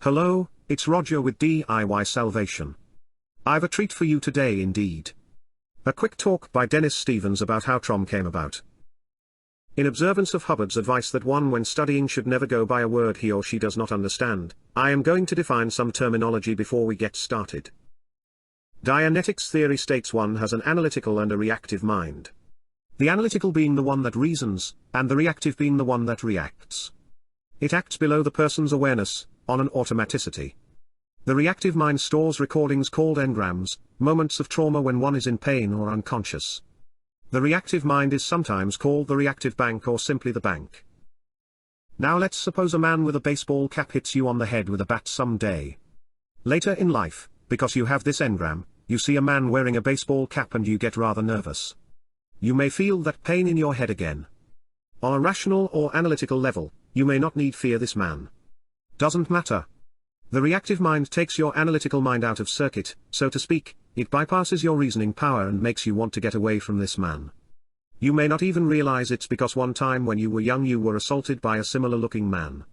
Hello, it's Roger with DIY Salvation. I've a treat for you today indeed. A quick talk by Dennis Stevens about how TROM came about. In observance of Hubbard's advice that one when studying should never go by a word he or she does not understand, I am going to define some terminology before we get started. Dianetics theory states one has an analytical and a reactive mind. The analytical being the one that reasons, and the reactive being the one that reacts. It acts below the person's awareness, on an automaticity. The reactive mind stores recordings called engrams, moments of trauma when one is in pain or unconscious. The reactive mind is sometimes called the reactive bank or simply the bank. Now let's suppose a man with a baseball cap hits you on the head with a bat some day. Later in life, because you have this engram, you see a man wearing a baseball cap and you get rather nervous. You may feel that pain in your head again. On a rational or analytical level, you may not need fear this man. Doesn't matter. The reactive mind takes your analytical mind out of circuit, so to speak. It bypasses your reasoning power and makes you want to get away from this man. You may not even realize it's because one time when you were young you were assaulted by a similar looking man.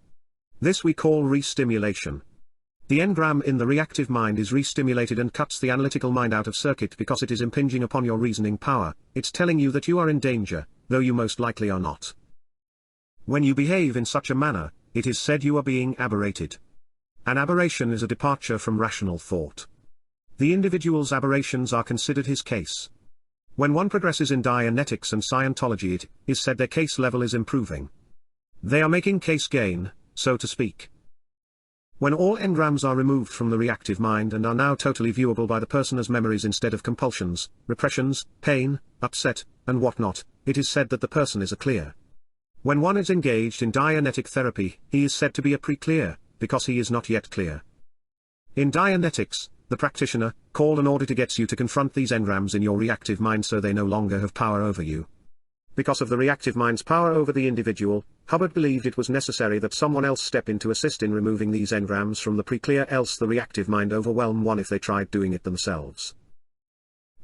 This we call re-stimulation. The engram in the reactive mind is re-stimulated and cuts the analytical mind out of circuit because it is impinging upon your reasoning power. It's telling you that you are in danger, though you most likely are not. When you behave in such a manner, it is said you are being aberrated. An aberration is a departure from rational thought. The individual's aberrations are considered his case. When one progresses in Dianetics and Scientology, it is said their case level is improving. They are making case gain, so to speak. When all engrams are removed from the reactive mind and are now totally viewable by the person as memories instead of compulsions, repressions, pain, upset, and whatnot, it is said that the person is a clear. When one is engaged in Dianetic therapy, he is said to be a pre-clear, because he is not yet clear. In Dianetics, the practitioner, called an auditor gets you to confront these engrams in your reactive mind so they no longer have power over you. Because of the reactive mind's power over the individual, Hubbard believed it was necessary that someone else step in to assist in removing these engrams from the pre-clear, else the reactive mind overwhelm one if they tried doing it themselves.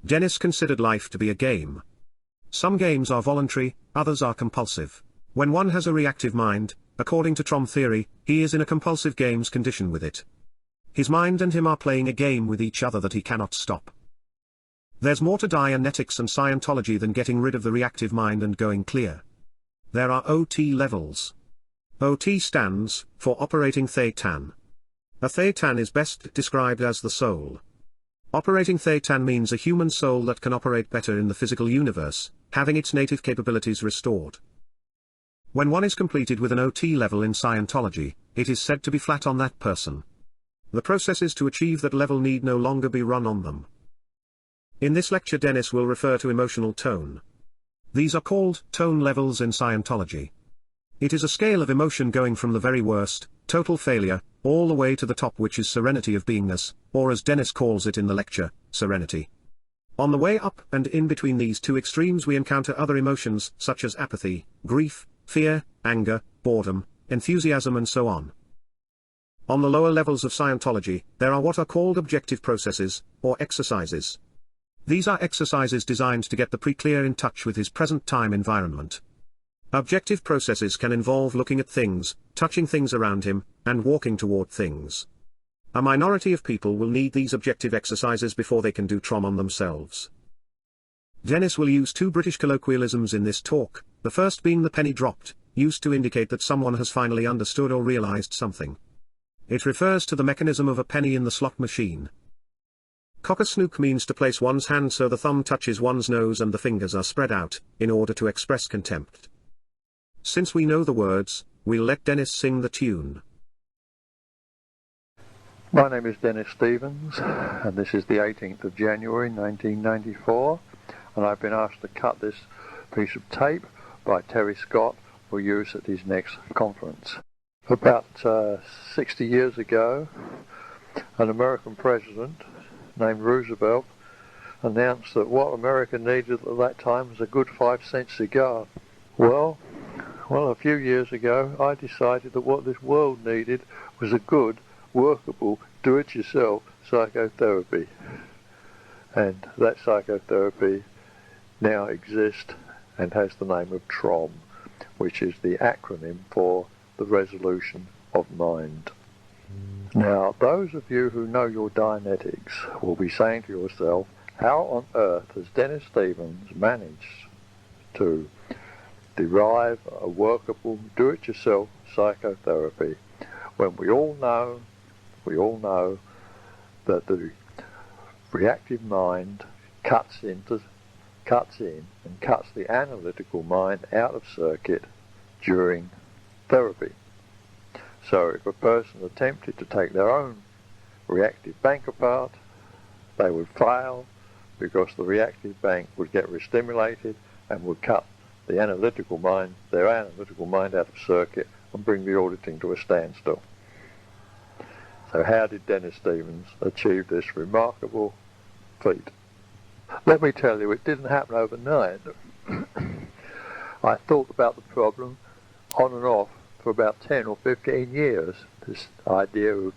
Dennis considered life to be a game. Some games are voluntary, others are compulsive. When one has a reactive mind, according to TROM theory, he is in a compulsive games condition with it. His mind and him are playing a game with each other that he cannot stop. There's more to Dianetics and Scientology than getting rid of the reactive mind and going clear. There are OT levels. OT stands for Operating Thetan. A Thetan is best described as the soul. Operating Thetan means a human soul that can operate better in the physical universe, having its native capabilities restored. When one is completed with an OT level in Scientology, it is said to be flat on that person. The processes to achieve that level need no longer be run on them. In this lecture Dennis will refer to emotional tone. These are called tone levels in Scientology. It is a scale of emotion going from the very worst, total failure, all the way to the top, which is serenity of beingness, or as Dennis calls it in the lecture, serenity. On the way up and in between these two extremes we encounter other emotions such as apathy, grief, fear, anger, boredom, enthusiasm and so on. On the lower levels of Scientology, there are what are called objective processes, or exercises. These are exercises designed to get the pre-clear in touch with his present time environment. Objective processes can involve looking at things, touching things around him, and walking toward things. A minority of people will need these objective exercises before they can do TROM on themselves. Dennis will use two British colloquialisms in this talk, the first being the penny dropped, used to indicate that someone has finally understood or realized something. It refers to the mechanism of a penny in the slot machine. Cock-a-snook means to place one's hand so the thumb touches one's nose and the fingers are spread out, in order to express contempt. Since we know the words, we'll let Dennis sing the tune. My name is Dennis Stevens, and this is the 18th of January 1994, and I've been asked to cut this piece of tape by Terry Scott for use at his next conference. About 60 years ago, an American president named Roosevelt announced that what America needed at that time was a good 5-cent cigar. Well, a few years ago I decided that what this world needed was a good, workable, do-it-yourself psychotherapy. And that psychotherapy now exists and has the name of TROM, which is the acronym for the resolution of mind. Now, those of you who know your Dianetics will be saying to yourself, how on earth has Dennis Stevens managed to derive a workable do-it-yourself psychotherapy when we all know that the reactive mind cuts in and cuts the analytical mind out of circuit during therapy. So if a person attempted to take their own reactive bank apart, they would fail because the reactive bank would get restimulated and would cut the analytical mind, their analytical mind out of circuit and bring the auditing to a standstill. So how did Dennis Stevens achieve this remarkable feat? Let me tell you, it didn't happen overnight. I thought about the problem on and off for about 10 or 15 years, this idea of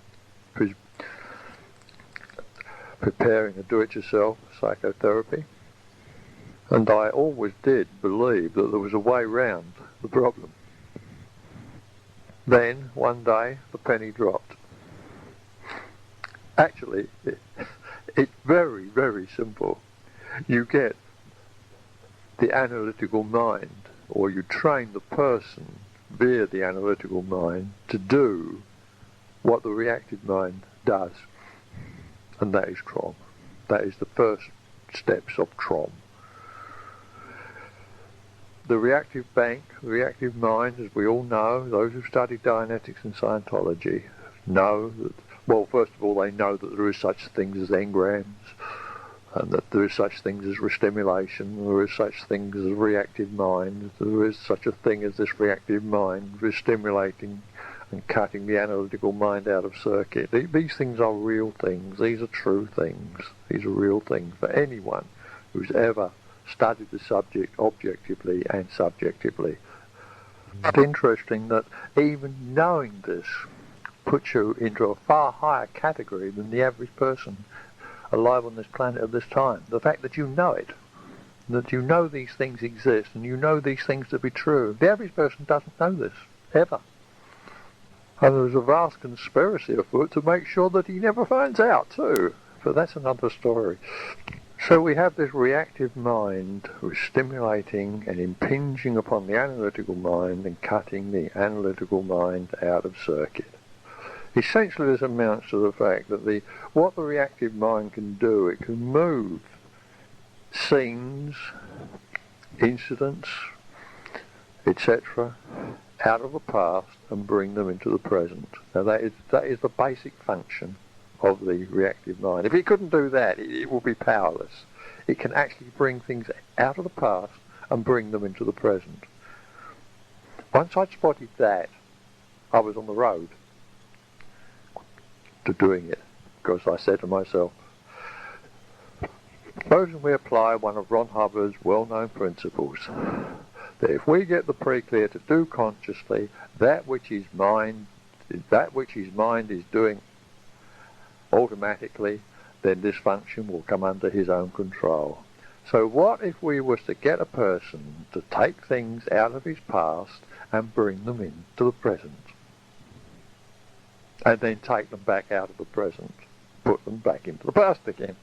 preparing a do-it-yourself psychotherapy. And I always did believe that there was a way round the problem. Then, one day, the penny dropped. Actually, it's very, very simple. You get the analytical mind, or you train the person via the analytical mind to do what the reactive mind does. And that is TROM. That is the first steps of TROM. The reactive bank, the reactive mind, as we all know, those who study Dianetics and Scientology know that, well, first of all, they know that there is such things as engrams, and that there is such things as restimulation, there is such things as a reactive mind, there is such a thing as this reactive mind restimulating and cutting the analytical mind out of circuit. These things are real things. These are true things. These are real things for anyone who's ever studied the subject objectively and subjectively. It's interesting that even knowing this puts you into a far higher category than the average person alive on this planet at this time. The fact that you know it, that you know these things exist and you know these things to be true. The average person doesn't know this, ever. And there's a vast conspiracy afoot to make sure that he never finds out too. But that's another story. So we have this reactive mind stimulating and impinging upon the analytical mind and cutting the analytical mind out of circuit. Essentially this amounts to the fact that what the reactive mind can do, it can move scenes, incidents, etc., out of the past and bring them into the present. Now that is the basic function of the reactive mind. If it couldn't do that, it will be powerless. It can actually bring things out of the past and bring them into the present. Once I'd spotted that, I was on the road to doing it, because I said to myself, supposing we apply one of Ron Hubbard's well-known principles, that if we get the pre-clear to do consciously that which his mind is doing automatically, then this function will come under his own control. So what if we was to get a person to take things out of his past and bring them into the present, and then take them back out of the present, put them back into the past again?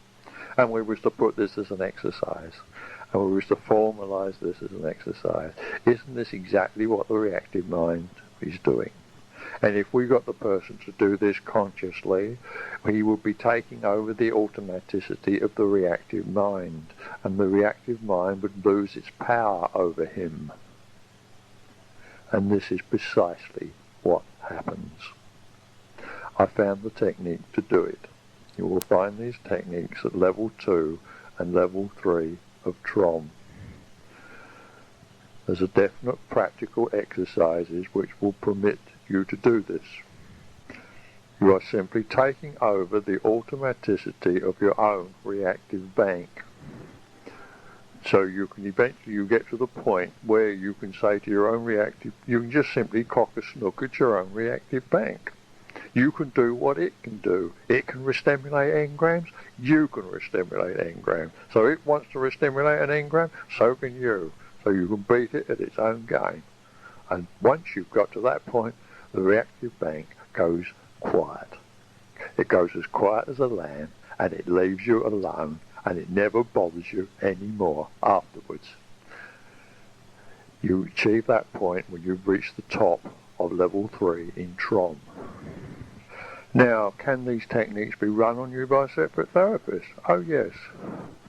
And we was to put this as an exercise, and we was to formalise this as an exercise. Isn't this exactly what the reactive mind is doing? And if we got the person to do this consciously, he would be taking over the automaticity of the reactive mind, and the reactive mind would lose its power over him. And this is precisely what happens. I found the technique to do it. You will find these techniques at level 2 and level 3 of TROM. There's a definite practical exercises which will permit you to do this. You are simply taking over the automaticity of your own reactive bank. So you can eventually get to the point where you can say to your own reactive, you can just simply cock a snook at your own reactive bank. You can do what it can do. It can restimulate engrams. You can restimulate engrams. So it wants to restimulate an engram, so can you. So you can beat it at its own game. And once you've got to that point, the reactive bank goes quiet. It goes as quiet as a lamb, and it leaves you alone, and it never bothers you anymore afterwards. You achieve that point when you've reached the top of level 3 in TROM. Now, can these techniques be run on you by separate therapists? Oh yes,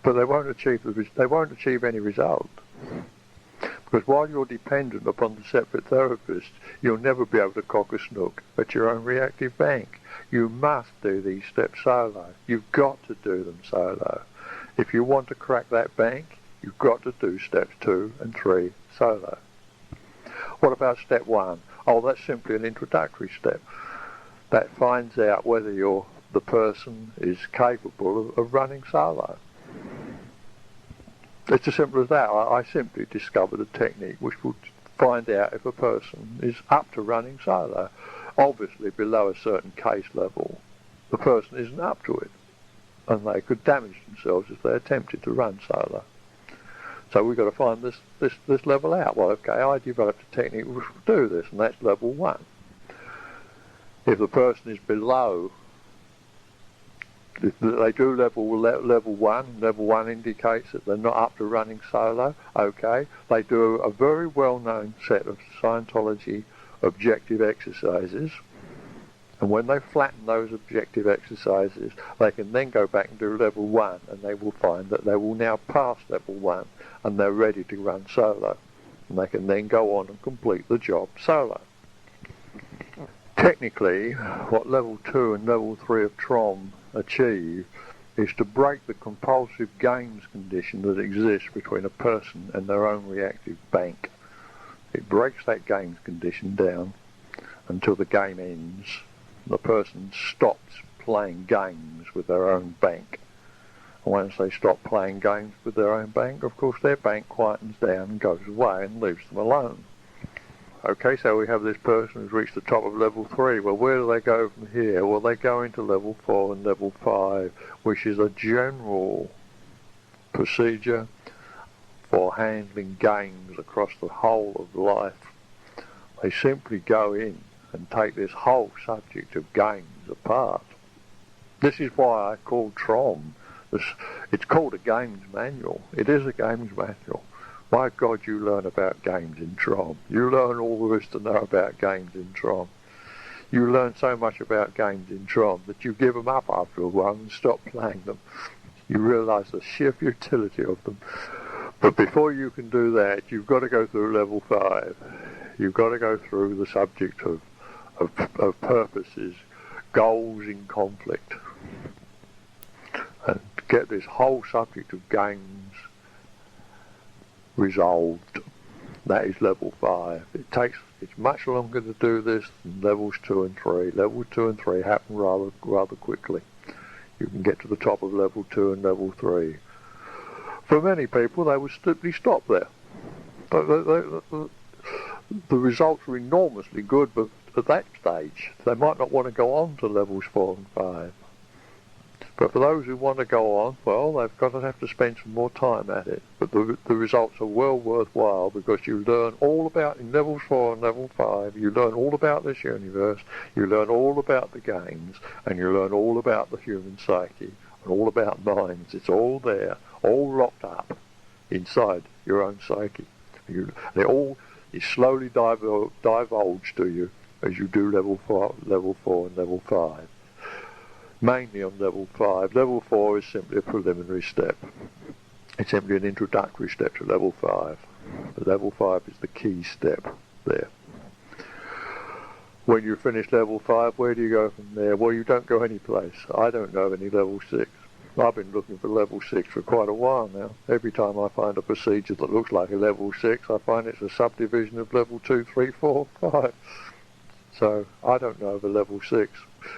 but they won't achieve any result. Because while you're dependent upon the separate therapist, you'll never be able to cock a snook at your own reactive bank. You must do these steps solo. You've got to do them solo. If you want to crack that bank, you've got to do steps 2 and 3 solo. What about step 1? Oh, that's simply an introductory step. That finds out whether the person is capable of running solo. It's as simple as that. I simply discovered a technique which will find out if a person is up to running solo. Obviously, below a certain case level, the person isn't up to it, and they could damage themselves if they attempted to run solo. So we've got to find this level out. Well, okay, I developed a technique which will do this, and that's level 1. If the person is below, if they do level 1, level 1 indicates that they're not up to running solo, okay, they do a very well-known set of Scientology objective exercises, and when they flatten those objective exercises, they can then go back and do level 1, and they will find that they will now pass level 1, and they're ready to run solo, and they can then go on and complete the job solo. Technically, what level 2 and level 3 of TROM achieve is to break the compulsive games condition that exists between a person and their own reactive bank. It breaks that games condition down until the game ends. The person stops playing games with their own bank. And once they stop playing games with their own bank, of course their bank quietens down and goes away and leaves them alone. Okay, so we have this person who's reached the top of level 3. Well, where do they go from here? Well, they go into level 4 and level 5, which is a general procedure for handling games across the whole of life. They simply go in and take this whole subject of games apart. This is why I call TROM. It's called a games manual. It is a games manual. My God, you learn about games in TROM. You learn all there is to know about games in TROM. You learn so much about games in TROM that you give them up after a while and stop playing them. You realise the sheer futility of them. But before you can do that, you've got to go through level 5. You've got to go through the subject of purposes, goals in conflict, and get this whole subject of games resolved. That is level 5. It's much longer to do this than levels 2 and 3. Level 2 and 3 happen rather quickly. You can get to the top of level 2 and level 3. For many people, they would simply stop there. But the results are enormously good, but at that stage, they might not want to go on to levels 4 and 5. But for those who want to go on, well, they've got to have to spend some more time at it. But the results are well worthwhile, because you learn all about, in levels 4 and level 5, you learn all about this universe, you learn all about the games, and you learn all about the human psyche, and all about minds. It's all there, all locked up inside your own psyche. It all is slowly divulged to you as you do level 4 and level 5. Mainly on level 5. Level 4 is simply a preliminary step. It's simply an introductory step to level 5. But level 5 is the key step there. When you finish level 5, where do you go from there? Well, you don't go any place. I don't know of any level 6. I've been looking for level 6 for quite a while now. Every time I find a procedure that looks like a level 6, I find it's a subdivision of level 2, 3, 4, 5. So I don't know of a level 6.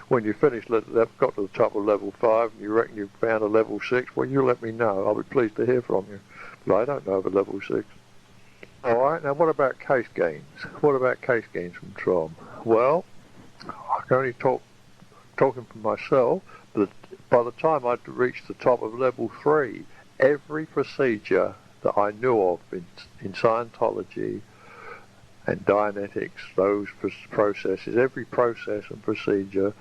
When you finish, got to the top of level 5 and you reckon you've found a level 6, well, you let me know. I'll be pleased to hear from you. But I don't know of a level 6. All right, now what about case gains? What about case gains from TROM? Well, I can only talking for myself, but by the time I'd reached the top of level 3, every procedure that I knew of in Scientology and Dianetics, those processes, every process and procedure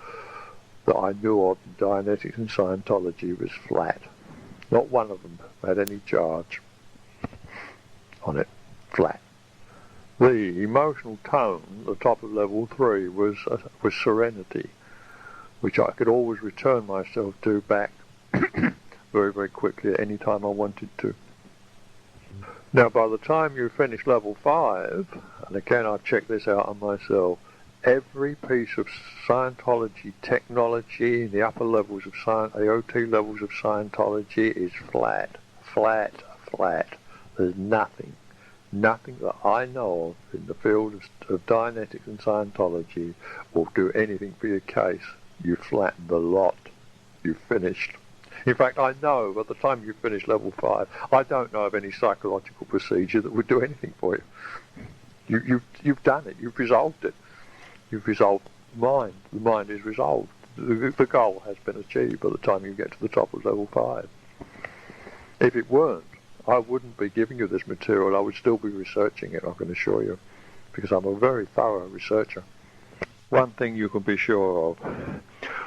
that I knew of in Dianetics and Scientology was flat. Not one of them had any charge on it. Flat. The emotional tone, the top of level 3, was serenity, which I could always return myself to back very, very quickly at any time I wanted to. Now, by the time you finish level 5, and again I've checked this out on myself, every piece of Scientology technology in the upper levels of AOT levels of Scientology is flat, flat, flat. There's nothing that I know of in the field of Dianetics and Scientology will do anything for your case. You flatten the lot. You've finished. In fact, I know by the time you finish level 5, I don't know of any psychological procedure that would do anything for you. You've done it. You've resolved it. You've resolved the mind. The mind is resolved. The goal has been achieved by the time you get to the top of level 5. If it weren't, I wouldn't be giving you this material. I would still be researching it, I can assure you, because I'm a very thorough researcher. One thing you can be sure of,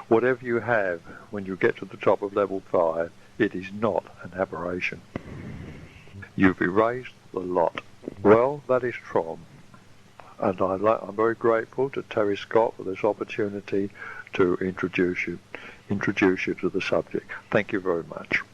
whatever you have when you get to the top of level 5, it is not an aberration. You've erased the lot. Well, that is TROM. And I'm very grateful to Terry Scott for this opportunity to introduce you to the subject. Thank you very much.